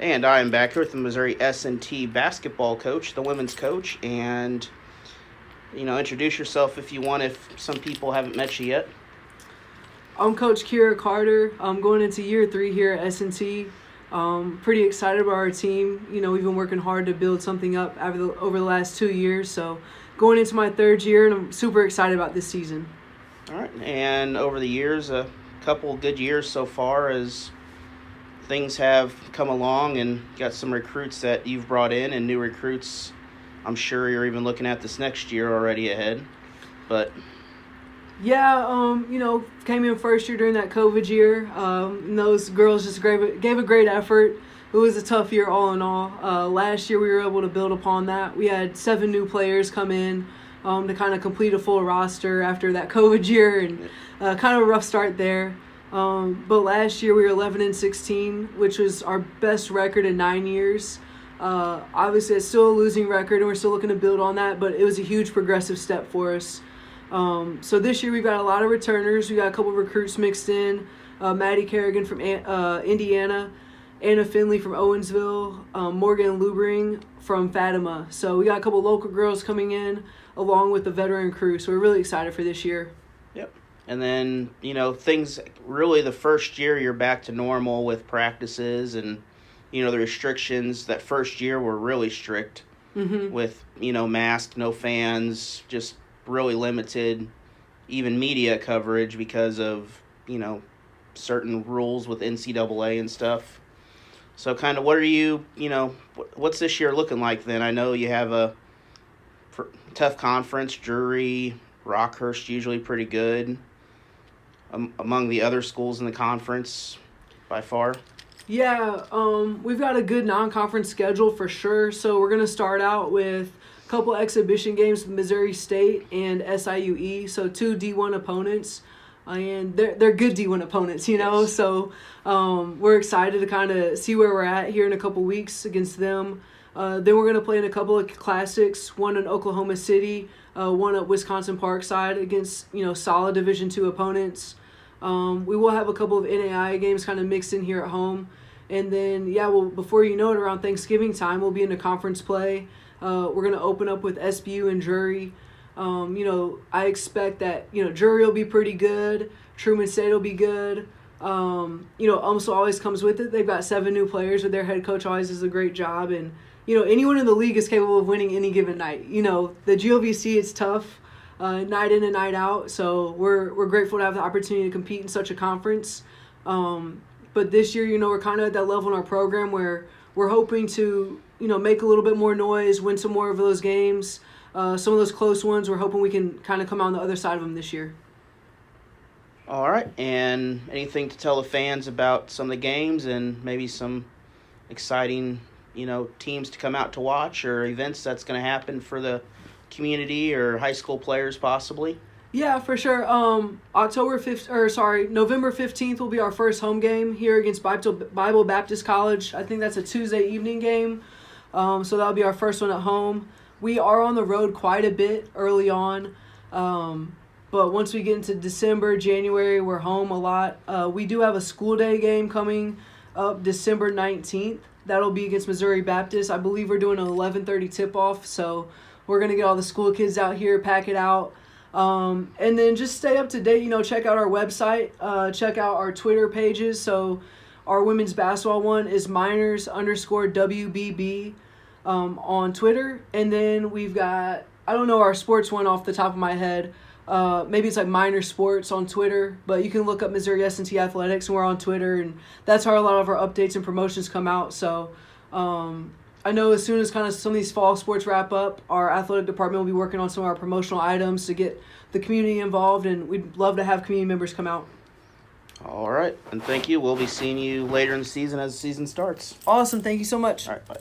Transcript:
And I am back here with the Missouri S&T basketball coach, the women's coach, and introduce yourself if you want, if some people haven't met you yet. I'm Coach Kira Carter. I'm going into year 3 here at S&T. Pretty excited about our team. We've been working hard to build something up over the last 2 years. So going into my 3rd year, and I'm super excited about this season. All right, and over the years, a couple good years so far as things have come along and got some recruits that you've brought in and new recruits. I'm sure you're even looking at this next year already ahead. But yeah, came in first year during that COVID year. And those girls just gave a great effort. It was a tough year all in all. Last year we were able to build upon that. We had 7 new players come in to kind of complete a full roster after that COVID year, and kind of a rough start there. But last year we were 11-16, which was our best record in 9 years. Obviously, it's still a losing record, and we're still looking to build on that, but it was a huge progressive step for us. So this year we've got a lot of returners. We got a couple of recruits mixed in. Maddie Kerrigan from Indiana, Anna Finley from Owensville, Morgan Lubring from Fatima. So we got a couple local girls coming in along with the veteran crew. So we're really excited for this year. Yep. And then, things really the first year you're back to normal with practices and, the restrictions. That first year were really strict with, mask, no fans, just really limited, even media coverage because of, certain rules with NCAA and stuff. So kind of what are you, what's this year looking like then? I know you have a tough conference. Drury, Rockhurst usually pretty good among the other schools in the conference by far. Yeah, we've got a good non-conference schedule for sure. So we're going to start out with a couple exhibition games with Missouri State and SIUE, so 2 D1 opponents. And they're good D1 opponents, Yes. So we're excited to kind of see where we're at here in a couple weeks against them. Then we're going to play in a couple of classics, one in Oklahoma City, one at Wisconsin Parkside against, solid Division II opponents. We will have a couple of NAIA games kind of mixed in here at home. And then, before you know it, around Thanksgiving time, we'll be in a conference play. We're going to open up with SBU and Drury. I expect that, Drury will be pretty good. Truman State will be good. UMSL always comes with it. They've got 7 new players, but their head coach always does a great job. And, anyone in the league is capable of winning any given night. The GOVC, it's tough. Night in and night out, so we're grateful to have the opportunity to compete in such a conference. But this year, we're kind of at that level in our program where we're hoping to, make a little bit more noise, win some more of those games. Some of those close ones, we're hoping we can kind of come out on the other side of them this year. All right, and anything to tell the fans about some of the games and maybe some exciting, teams to come out to watch or events that's going to happen for the community or high school players possibly? Yeah, for sure. November 15th will be our first home game here against Bible Baptist College. I think that's a Tuesday evening game. So that'll be our first one at home. We are on the road quite a bit early on. But once we get into December, January, we're home a lot. We do have a school day game coming up December 19th. That'll be against Missouri Baptist. I believe we're doing an 11:30 tip-off, so we're going to get all the school kids out here, pack it out. And then just stay up to date, check out our website, check out our Twitter pages. So our women's basketball one is Miners_WBB on Twitter. And then we've got, I don't know our sports one off the top of my head. Maybe it's like Minor Sports on Twitter, but you can look up Missouri S&T Athletics, and we're on Twitter, and that's how a lot of our updates and promotions come out. So I know as soon as kind of some of these fall sports wrap up, our athletic department will be working on some of our promotional items to get the community involved, and we'd love to have community members come out. All right, and thank you. We'll be seeing you later in the season as the season starts. Awesome. Thank you so much. All right, bye.